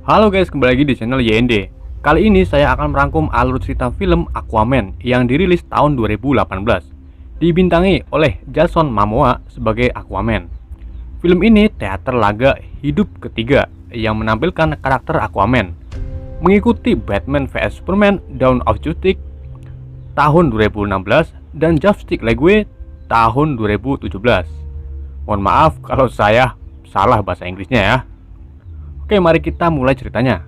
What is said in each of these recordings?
Halo guys, kembali lagi di channel YND. Kali ini saya akan merangkum alur cerita film Aquaman yang dirilis tahun 2018, dibintangi oleh Jason Momoa sebagai Aquaman. Film ini teater laga hidup ketiga yang menampilkan karakter Aquaman, mengikuti Batman vs Superman Dawn of Justice tahun 2016 dan Justice League tahun 2017. Mohon maaf kalau saya salah bahasa Inggrisnya ya. Oke, mari kita mulai ceritanya.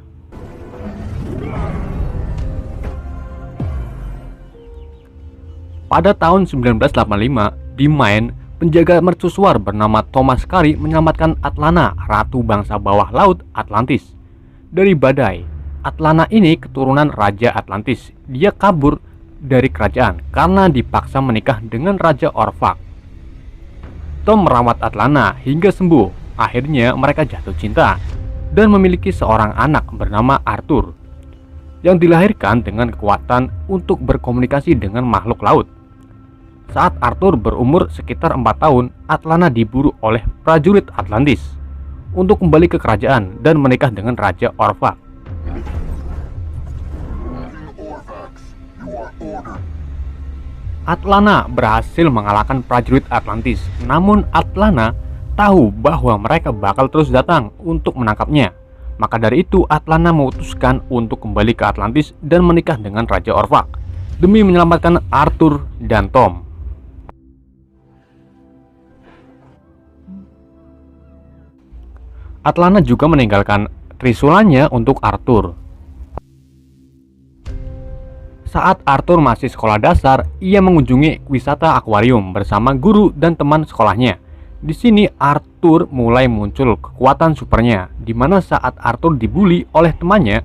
Pada tahun 1985, di Maine, penjaga mercusuar bernama Thomas Carey menyelamatkan Atlana, ratu bangsa bawah laut Atlantis, dari badai. Atlana ini keturunan Raja Atlantis. Dia kabur dari kerajaan karena dipaksa menikah dengan Raja Orphan. Tom merawat Atlana hingga sembuh. Akhirnya mereka jatuh cinta dan memiliki seorang anak bernama Arthur yang dilahirkan dengan kekuatan untuk berkomunikasi dengan makhluk laut. Saat Arthur berumur sekitar 4 tahun, Atlana diburu oleh prajurit Atlantis untuk kembali ke kerajaan dan menikah dengan Raja Orphan. Atlana berhasil mengalahkan prajurit Atlantis, namun Atlana tahu bahwa mereka bakal terus datang untuk menangkapnya. Maka dari itu Atlana memutuskan untuk kembali ke Atlantis dan menikah dengan Raja Orphan demi menyelamatkan Arthur dan Tom. Atlana juga meninggalkan trisulannya untuk Arthur. Saat Arthur masih sekolah dasar, ia mengunjungi wisata akuarium bersama guru dan teman sekolahnya. Di sini Arthur mulai muncul kekuatan supernya, di mana saat Arthur dibully oleh temannya,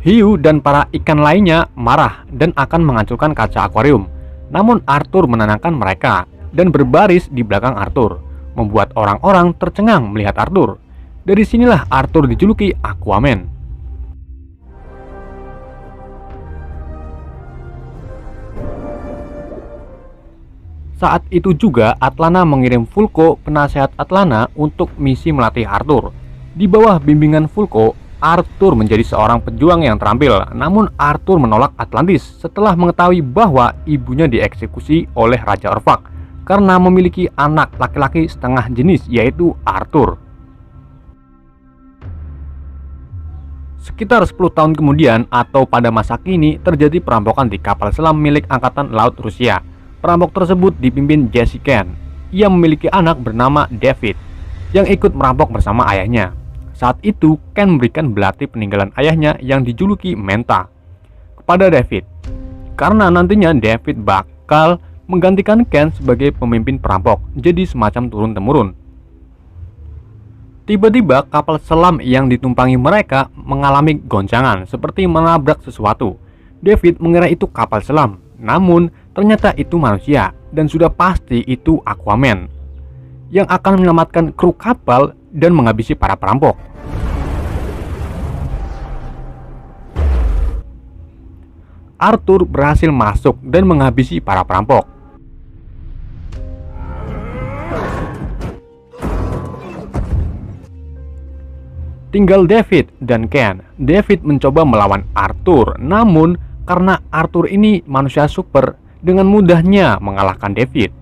hiu dan para ikan lainnya marah dan akan menghancurkan kaca akuarium. Namun Arthur menenangkan mereka dan berbaris di belakang Arthur, membuat orang-orang tercengang melihat Arthur. Dari sinilah Arthur dijuluki Aquaman. Saat itu juga Atlana mengirim Vulko, penasehat Atlana, untuk misi melatih Arthur. Di bawah bimbingan Vulko, Arthur menjadi seorang pejuang yang terampil. Namun Arthur menolak Atlantis setelah mengetahui bahwa ibunya dieksekusi oleh Raja Orphan karena memiliki anak laki-laki setengah jenis, yaitu Arthur. Sekitar 10 tahun kemudian atau pada masa kini terjadi perampokan di kapal selam milik Angkatan Laut Rusia. Perampok tersebut dipimpin Jesse Ken. Ia memiliki anak bernama David yang ikut merampok bersama ayahnya. Saat itu Ken memberikan belati peninggalan ayahnya yang dijuluki Menta kepada David, karena nantinya David bakal menggantikan Ken sebagai pemimpin perampok, jadi semacam turun-temurun. Tiba-tiba kapal selam yang ditumpangi mereka mengalami goncangan seperti menabrak sesuatu. David mengira itu kapal selam, namun ternyata itu manusia, dan sudah pasti itu Aquaman yang akan menyelamatkan kru kapal dan menghabisi para perampok. Arthur berhasil masuk dan menghabisi para perampok. Tinggal David dan Ken. David mencoba melawan Arthur, namun karena Arthur ini manusia super, dengan mudahnya mengalahkan David.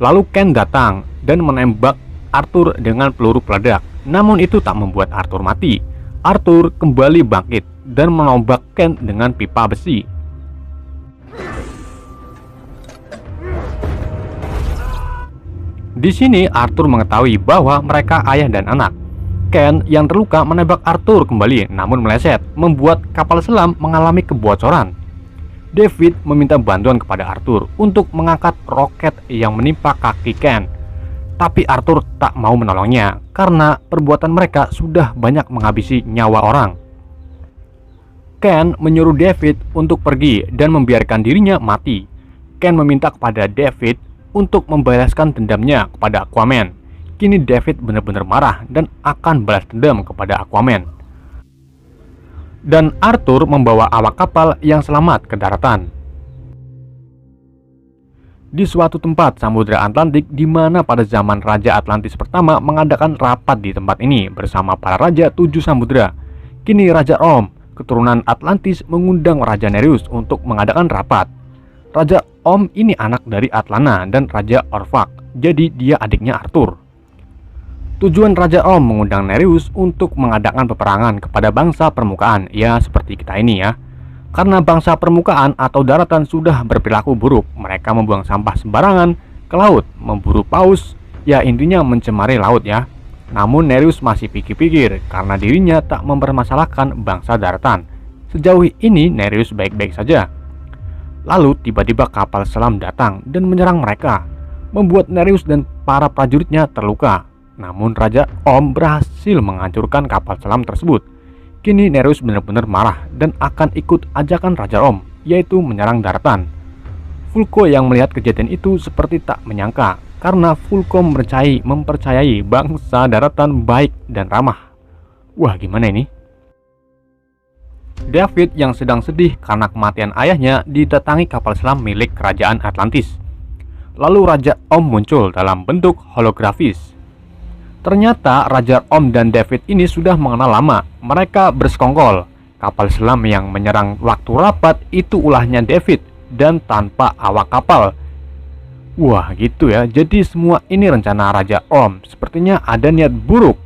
Lalu Ken datang dan menembak Arthur dengan peluru peledak. Namun itu tak membuat Arthur mati. Arthur kembali bangkit dan menombak Ken dengan pipa besi. Di sini Arthur mengetahui bahwa mereka ayah dan anak. Ken yang terluka menembak Arthur kembali, namun meleset, membuat kapal selam mengalami kebocoran. David meminta bantuan kepada Arthur untuk mengangkat roket yang menimpa kaki Ken. Tapi Arthur tak mau menolongnya karena perbuatan mereka sudah banyak menghabisi nyawa orang. Ken menyuruh David untuk pergi dan membiarkan dirinya mati. Ken meminta kepada David untuk membalaskan dendamnya kepada Aquaman. Kini David benar-benar marah dan akan balas dendam kepada Aquaman. Dan Arthur membawa awak kapal yang selamat ke daratan. di suatu tempat Samudra Atlantik di mana pada zaman Raja Atlantis pertama mengadakan rapat di tempat ini bersama para raja 7 samudra. Kini Raja Om, keturunan Atlantis, mengundang Raja Nereus untuk mengadakan rapat. Raja Om ini anak dari Atlana dan Raja Orvak, jadi dia adiknya Arthur. Tujuan Raja Om mengundang Nereus untuk mengadakan peperangan kepada bangsa permukaan, ya seperti kita ini ya. Karena bangsa permukaan atau daratan sudah berperilaku buruk, mereka membuang sampah sembarangan ke laut, memburu paus, ya intinya mencemari laut ya. Namun Nereus masih pikir-pikir karena dirinya tak mempermasalahkan bangsa daratan. Sejauh ini Nereus baik-baik saja. Lalu tiba-tiba kapal selam datang dan menyerang mereka, membuat Nereus dan para prajuritnya terluka. Namun Raja Om berhasil menghancurkan kapal selam tersebut. Kini Nereus benar-benar marah dan akan ikut ajakan Raja Om, yaitu menyerang daratan. Vulko yang melihat kejadian itu seperti tak menyangka, karena Vulko mempercayai bangsa daratan baik dan ramah. Wah, gimana ini? David yang sedang sedih karena kematian ayahnya didatangi kapal selam milik kerajaan Atlantis. Lalu Raja Om muncul dalam bentuk holografis. Ternyata Raja Om dan David ini sudah mengenal lama. Mereka bersekongkol. Kapal selam yang menyerang waktu rapat itu ulahnya David dan tanpa awak kapal. Wah, gitu ya. Jadi semua ini rencana Raja Om. Sepertinya ada niat buruk.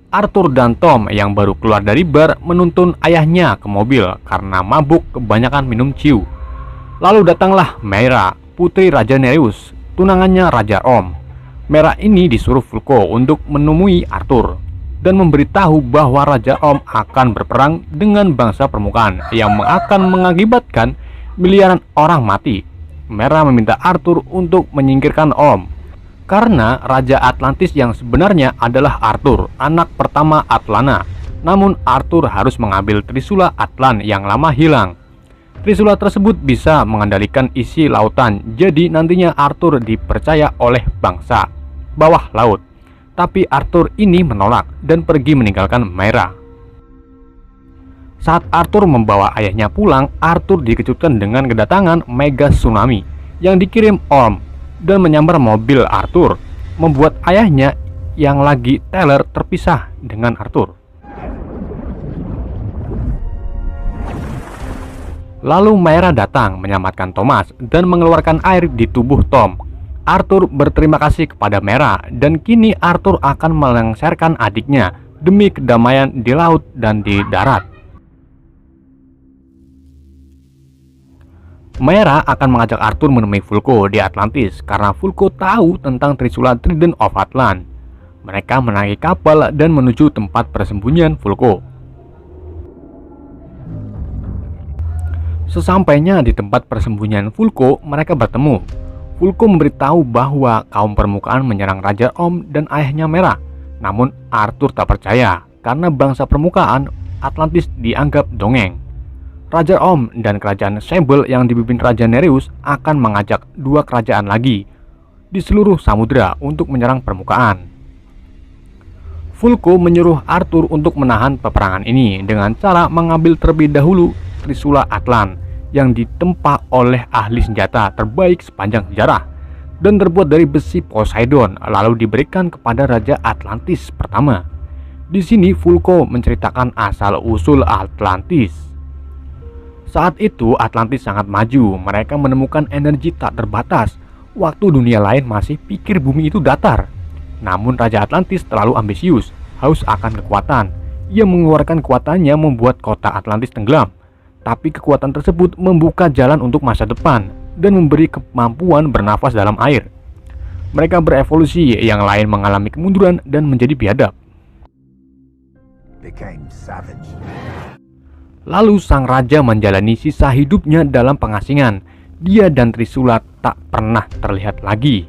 Arthur dan Tom yang baru keluar dari bar menuntun ayahnya ke mobil karena mabuk kebanyakan minum ciu. Lalu datanglah Meira, putri Raja Nereus, tunangannya Raja Om. Meira ini disuruh Vulko untuk menemui Arthur dan memberitahu bahwa Raja Om akan berperang dengan bangsa permukaan yang akan mengakibatkan miliaran orang mati. Meira meminta Arthur untuk menyingkirkan Om karena Raja Atlantis yang sebenarnya adalah Arthur, anak pertama Atlana. Namun Arthur harus mengambil Trisula Atlan yang lama hilang. Trisula tersebut bisa mengendalikan isi lautan, jadi nantinya Arthur dipercaya oleh bangsa bawah laut. Tapi Arthur ini menolak dan pergi meninggalkan Meira. Saat Arthur membawa ayahnya pulang, Arthur dikejutkan dengan kedatangan mega tsunami yang dikirim Om dan menyambar mobil Arthur, membuat ayahnya yang lagi teler terpisah dengan Arthur. Lalu Meira datang menyelamatkan Thomas dan mengeluarkan air di tubuh Tom. Arthur berterima kasih kepada Meira dan kini Arthur akan melengsarkan adiknya demi kedamaian di laut dan di darat. Meira akan mengajak Arthur menemui Vulko di Atlantis karena Vulko tahu tentang Trisula Trident of Atlan. Mereka menaiki kapal dan menuju tempat persembunyian Vulko. Sesampainya di tempat persembunyian Vulko, mereka bertemu. Vulko memberitahu bahwa kaum permukaan menyerang Raja Om dan ayahnya Meira. Namun Arthur tak percaya karena bangsa permukaan Atlantis dianggap dongeng. Raja Om dan kerajaan Sebel yang dipimpin Raja Nereus akan mengajak dua kerajaan lagi di seluruh samudra untuk menyerang permukaan. Vulko menyuruh Arthur untuk menahan peperangan ini dengan cara mengambil terlebih dahulu Trisula Atlan yang ditempa oleh ahli senjata terbaik sepanjang sejarah dan terbuat dari besi Poseidon, lalu diberikan kepada Raja Atlantis pertama. Di sini Vulko menceritakan asal-usul Atlantis. Saat itu Atlantis sangat maju, mereka menemukan energi tak terbatas, waktu dunia lain masih pikir bumi itu datar. Namun Raja Atlantis terlalu ambisius, haus akan kekuatan. Ia mengeluarkan kekuatannya membuat kota Atlantis tenggelam. Tapi kekuatan tersebut membuka jalan untuk masa depan dan memberi kemampuan bernafas dalam air. Mereka berevolusi, yang lain mengalami kemunduran dan menjadi biadab. Lalu sang raja menjalani sisa hidupnya dalam pengasingan. Dia dan Trisula tak pernah terlihat lagi.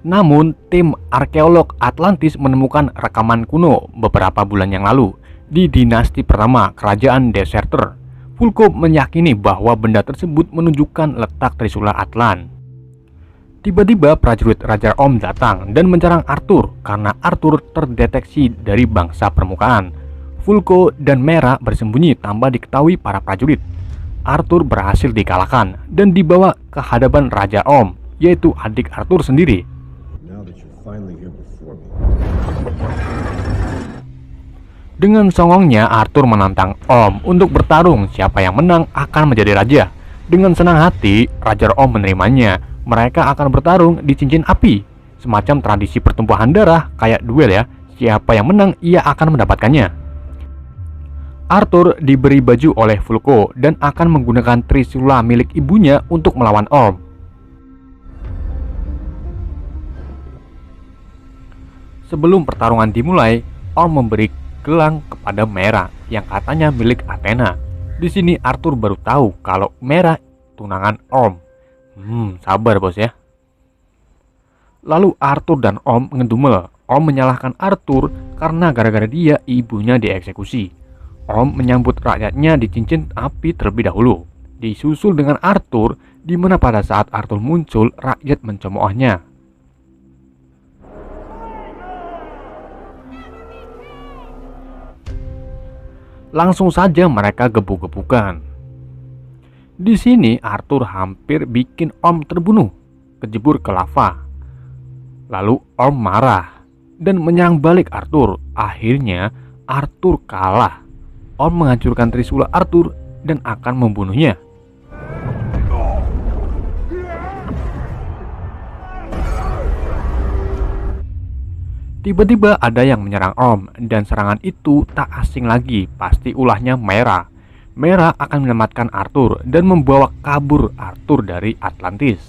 Namun tim arkeolog Atlantis menemukan rekaman kuno beberapa bulan yang lalu di dinasti pertama kerajaan Deserter. Vulko meyakini bahwa benda tersebut menunjukkan letak Trisula Atlan. Tiba-tiba prajurit Raja Om datang dan menyerang Arthur karena Arthur terdeteksi dari bangsa permukaan. Vulko dan Meira bersembunyi tanpa diketahui para prajurit. Arthur berhasil dikalahkan dan dibawa ke hadapan Raja Orm, yaitu adik Arthur sendiri. Now that you're finally here before me. Dengan songongnya, Arthur menantang Orm untuk bertarung. Siapa yang menang akan menjadi raja. Dengan senang hati, Raja Orm menerimanya. Mereka akan bertarung di cincin api, semacam tradisi pertumpahan darah, kayak duel ya. Siapa yang menang, ia akan mendapatkannya. Arthur diberi baju oleh Vulko dan akan menggunakan trisula milik ibunya untuk melawan Orm. Sebelum pertarungan dimulai, Orm memberi gelang kepada Mera yang katanya milik Athena. Di sini Arthur baru tahu kalau Mera tunangan Orm. Sabar bos ya. Lalu Arthur dan Orm ngedumel. Orm menyalahkan Arthur karena gara-gara dia ibunya dieksekusi. Orm menyambut rakyatnya di cincin api terlebih dahulu, disusul dengan Arthur, di mana pada saat Arthur muncul, rakyat mencemoohnya. Langsung saja mereka gebuk-gebukan. Di sini Arthur hampir bikin Orm terbunuh, kejebur ke lava. Lalu Orm marah dan menyerang balik Arthur. Akhirnya Arthur kalah. Orm menghancurkan trisula Arthur dan akan membunuhnya. Tiba-tiba ada yang menyerang Orm, dan serangan itu tak asing lagi, pasti ulahnya Mera. Mera akan menyelamatkan Arthur dan membawa kabur Arthur dari Atlantis.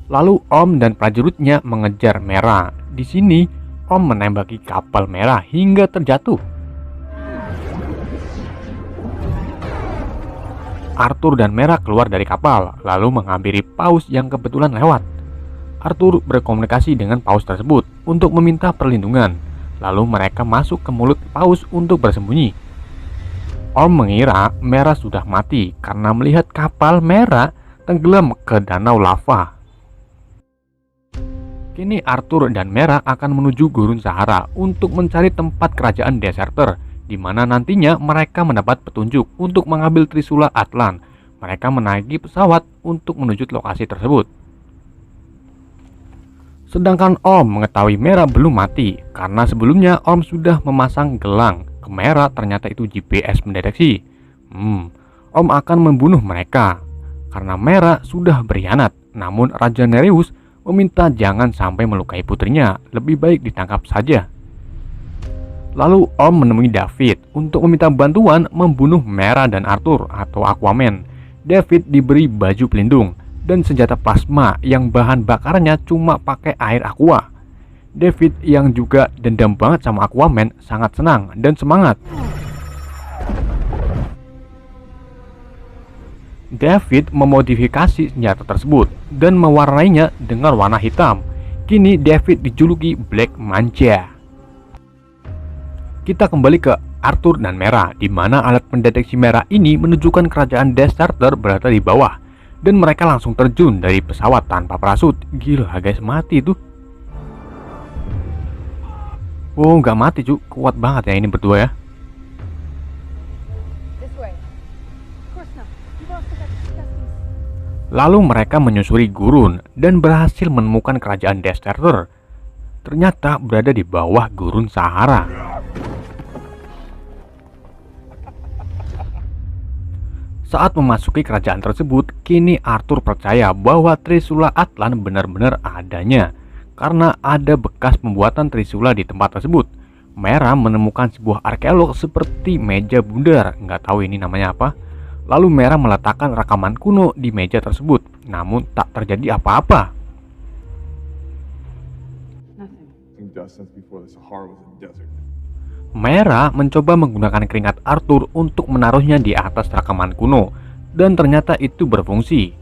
Lalu Orm dan prajuritnya mengejar Mera. Di sini Orm menembaki kapal Mera hingga terjatuh. Arthur dan Mera keluar dari kapal, lalu menghampiri paus yang kebetulan lewat. Arthur berkomunikasi dengan paus tersebut untuk meminta perlindungan. Lalu mereka masuk ke mulut paus untuk bersembunyi. Orm mengira Mera sudah mati karena melihat kapal Mera tenggelam ke danau lava. Kini Arthur dan Mera akan menuju Gurun Sahara untuk mencari tempat kerajaan Deserter, di mana nantinya mereka mendapat petunjuk untuk mengambil trisula Atlan. Mereka menaiki pesawat untuk menuju lokasi tersebut. Sedangkan Orm mengetahui Mera belum mati karena sebelumnya Orm sudah memasang gelang ke Mera, ternyata itu GPS mendeteksi. Orm akan membunuh mereka karena Mera sudah berkhianat. Namun Raja Nereus meminta jangan sampai melukai putrinya, lebih baik ditangkap saja. Lalu Orm menemui David untuk meminta bantuan membunuh Mera dan Arthur atau Aquaman. David diberi baju pelindung dan senjata plasma yang bahan bakarnya cuma pakai air aqua. David yang juga dendam banget sama Aquaman sangat senang dan semangat. David memodifikasi senjata tersebut dan mewarnainya dengan warna hitam. Kini David dijuluki Black Manta. Kita kembali ke Arthur dan Mera, di mana alat pendeteksi Mera ini menunjukkan kerajaan Deserter berada di bawah, dan mereka langsung terjun dari pesawat tanpa parasut. Gila guys, mati tuh. Oh, nggak mati cuy, kuat banget ya ini berdua ya. Lalu mereka menyusuri gurun dan berhasil menemukan kerajaan Deserter. Ternyata berada di bawah Gurun Sahara. Saat memasuki kerajaan tersebut, kini Arthur percaya bahwa trisula Atlan benar-benar adanya karena ada bekas pembuatan trisula di tempat tersebut. Mera menemukan sebuah arkeolog seperti meja bundar, nggak tahu ini namanya apa. Lalu Mera meletakkan rekaman kuno di meja tersebut, namun tak terjadi apa-apa. Mera mencoba menggunakan keringat Arthur untuk menaruhnya di atas rekaman kuno, dan ternyata itu berfungsi.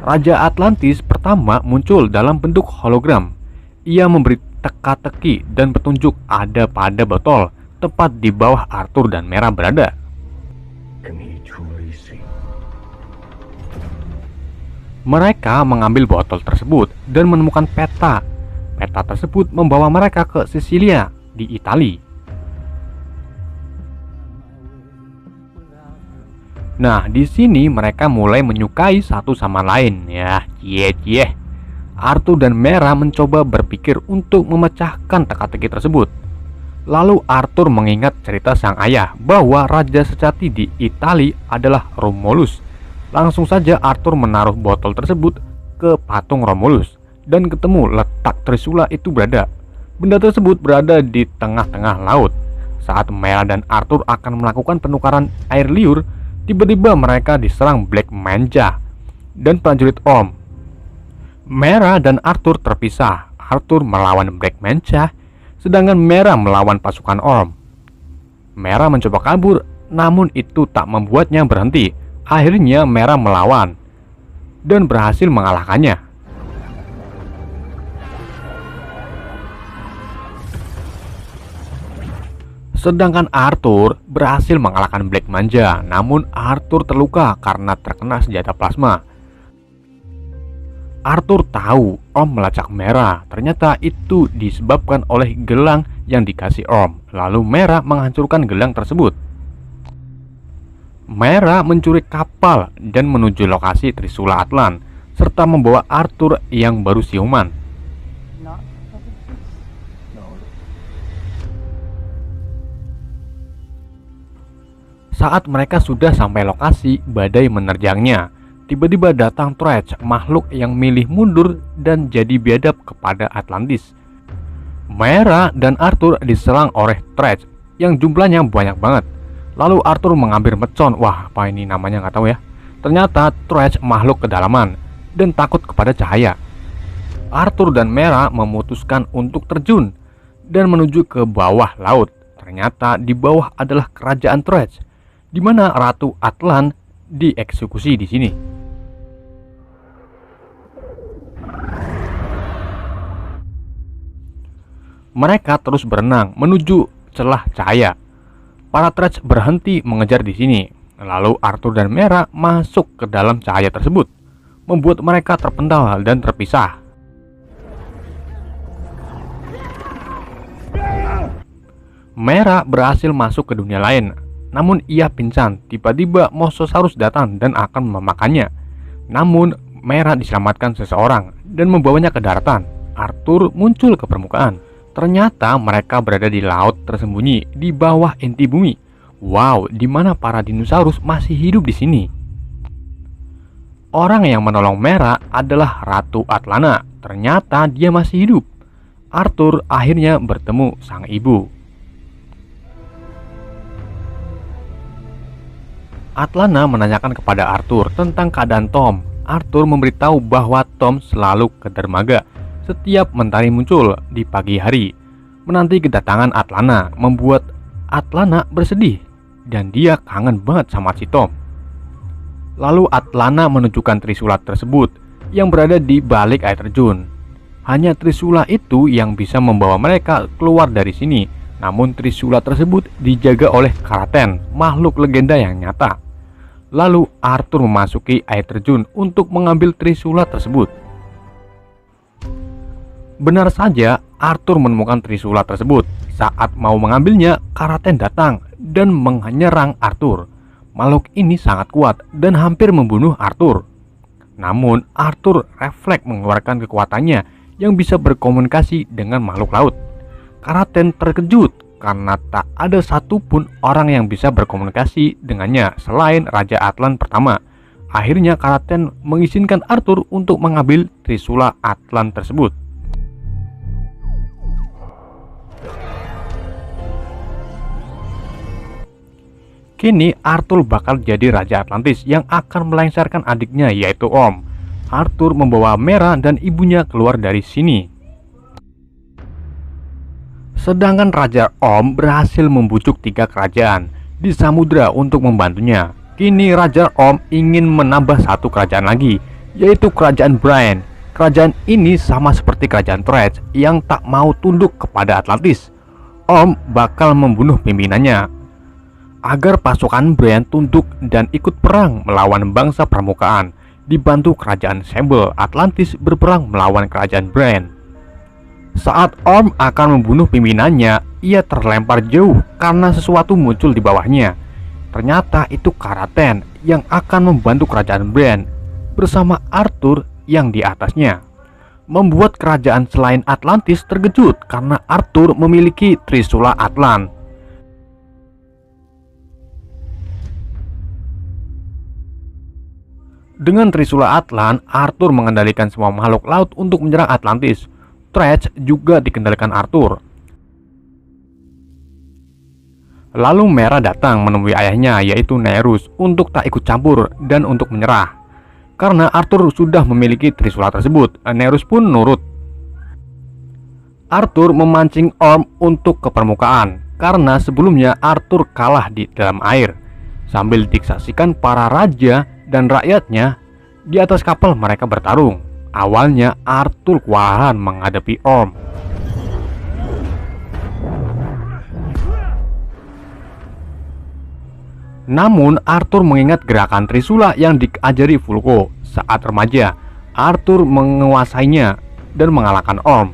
Raja Atlantis pertama muncul dalam bentuk hologram. Ia memberi teka-teki dan petunjuk ada pada botol tepat di bawah Arthur dan Mera berada. Mereka mengambil botol tersebut dan menemukan peta. Peta tersebut membawa mereka ke Sisilia di Italia. Nah, di sini mereka mulai menyukai satu sama lain. Ya, cie. Arthur dan Mera mencoba berpikir untuk memecahkan teka-teki tersebut. Lalu Arthur mengingat cerita sang ayah bahwa raja sejati di Italia adalah Romulus. Langsung saja Arthur menaruh botol tersebut ke patung Romulus dan ketemu letak Trisula itu berada. Benda tersebut berada di tengah-tengah laut. Saat Mera dan Arthur akan melakukan penukaran air liur, tiba-tiba mereka diserang Black Manja dan prajurit Orm. Mera dan Arthur terpisah. Arthur melawan Black Manja, sedangkan Mera melawan pasukan Orm. Mera mencoba kabur, namun itu tak membuatnya berhenti. Akhirnya Mera melawan dan berhasil mengalahkannya. Sedangkan Arthur berhasil mengalahkan Black Manja, namun Arthur terluka karena terkena senjata plasma. Arthur tahu Orm melacak Mera, ternyata itu disebabkan oleh gelang yang dikasih Orm. Lalu Mera menghancurkan gelang tersebut. Mera mencuri kapal dan menuju lokasi Trisula Atlan, serta membawa Arthur yang baru siuman. Saat mereka sudah sampai lokasi, badai menerjangnya. Tiba-tiba datang Thresh, makhluk yang milih mundur dan jadi biadab kepada Atlantis. Mera dan Arthur diserang oleh Thresh yang jumlahnya banyak banget. Lalu Arthur mengambil mercon. Wah, apa ini namanya nggak tahu ya. Ternyata Thresh makhluk kedalaman dan takut kepada cahaya. Arthur dan Mera memutuskan untuk terjun dan menuju ke bawah laut. Ternyata di bawah adalah kerajaan Thresh, di mana Ratu Atlan dieksekusi di sini. Mereka terus berenang menuju celah cahaya. Para Thresh berhenti mengejar di sini. Lalu Arthur dan Mera masuk ke dalam cahaya tersebut, membuat mereka terpental dan terpisah. Mera berhasil masuk ke dunia lain, namun ia pingsan. Tiba-tiba Mosasaurus datang dan akan memakannya. Namun Mera diselamatkan seseorang dan membawanya ke daratan. Arthur muncul ke permukaan. Ternyata mereka berada di laut tersembunyi di bawah inti bumi. Wow, di mana para dinosaurus masih hidup di sini. Orang yang menolong Mera adalah Ratu Atlana. Ternyata dia masih hidup. Arthur akhirnya bertemu sang ibu. Atlana menanyakan kepada Arthur tentang keadaan Tom. Arthur memberitahu bahwa Tom selalu ke dermaga setiap mentari muncul di pagi hari. Menanti kedatangan Atlana membuat Atlana bersedih dan dia kangen banget sama si Tom. Lalu Atlana menunjukkan Trisula tersebut yang berada di balik air terjun. Hanya Trisula itu yang bisa membawa mereka keluar dari sini. Namun Trisula tersebut dijaga oleh Karaten, makhluk legenda yang nyata. Lalu Arthur memasuki air terjun untuk mengambil Trisula tersebut. Benar saja, Arthur menemukan Trisula tersebut. Saat mau mengambilnya, Karaten datang dan menyerang Arthur. Makhluk ini sangat kuat dan hampir membunuh Arthur. Namun Arthur refleks mengeluarkan kekuatannya yang bisa berkomunikasi dengan makhluk laut. Karaten terkejut karena tak ada satupun orang yang bisa berkomunikasi dengannya selain Raja Atlan pertama. Akhirnya Karaten mengizinkan Arthur untuk mengambil Trisula Atlan tersebut. Kini Arthur bakal jadi Raja Atlantis yang akan melengsarkan adiknya yaitu Orm. Arthur membawa Mera dan ibunya keluar dari sini. Sedangkan Raja Orm berhasil membujuk 3 kerajaan di samudra untuk membantunya. Kini Raja Orm ingin menambah 1 kerajaan lagi, yaitu Kerajaan Brian. Kerajaan ini sama seperti Kerajaan Thresh yang tak mau tunduk kepada Atlantis. Orm bakal membunuh pimpinannya agar pasukan Brian tunduk dan ikut perang melawan bangsa permukaan dibantu kerajaan Sable Atlantis berperang melawan kerajaan Bran. Saat Orm akan membunuh pimpinannya, ia terlempar jauh karena sesuatu muncul di bawahnya. Ternyata itu Karaten yang akan membantu kerajaan Bran bersama Arthur yang di atasnya, membuat kerajaan selain Atlantis terkejut karena Arthur memiliki Trisula Atlan. Dengan Trisula Atlan, Arthur mengendalikan semua makhluk laut untuk menyerang Atlantis. Thresh juga dikendalikan Arthur. Lalu Mera datang menemui ayahnya yaitu Nerus untuk tak ikut campur dan untuk menyerah. Karena Arthur sudah memiliki Trisula tersebut, Nerus pun nurut. Arthur memancing Orm untuk ke permukaan karena sebelumnya Arthur kalah di dalam air. Sambil disaksikan para raja dan rakyatnya di atas kapal mereka bertarung. Awalnya Arthur kewalahan menghadapi Orm. Namun Arthur mengingat gerakan Trisula yang diajari Vulko saat remaja. Arthur menguasainya dan mengalahkan Orm.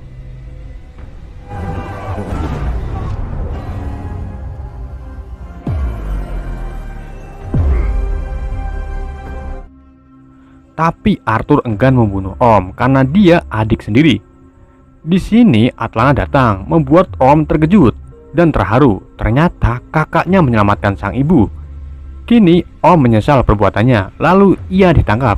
Tapi Arthur enggan membunuh Orm karena dia adik sendiri. Di sini Atlana datang, membuat Orm terkejut dan terharu. Ternyata kakaknya menyelamatkan sang ibu. Kini Orm menyesal perbuatannya, lalu ia ditangkap.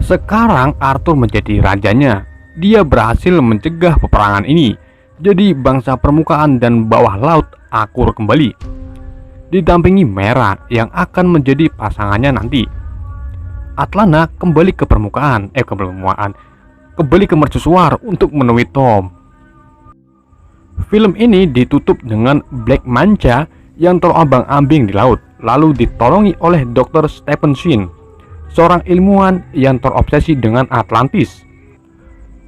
Sekarang Arthur menjadi rajanya. Dia berhasil mencegah peperangan ini. Jadi bangsa permukaan dan bawah laut akur kembali, didampingi Mera yang akan menjadi pasangannya nanti. Atlana kembali ke permukaan, kembali ke mercusuar untuk menemui Tom. Film ini ditutup dengan Black Manta yang terombang-ambing di laut, lalu ditolongi oleh Dr. Stephen Shin, seorang ilmuwan yang terobsesi dengan Atlantis.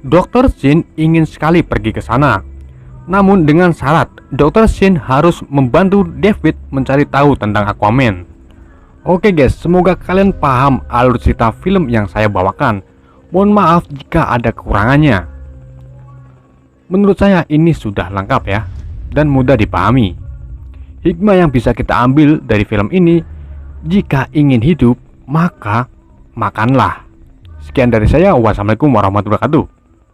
Dr. Shin ingin sekali pergi ke sana, namun dengan syarat Dr. Shin harus membantu David mencari tahu tentang Aquaman. Oke guys, semoga kalian paham alur cerita film yang saya bawakan. Mohon maaf jika ada kekurangannya. Menurut saya ini sudah lengkap ya, dan mudah dipahami. Hikmah yang bisa kita ambil dari film ini, jika ingin hidup, maka makanlah. Sekian dari saya, wassalamualaikum warahmatullahi wabarakatuh.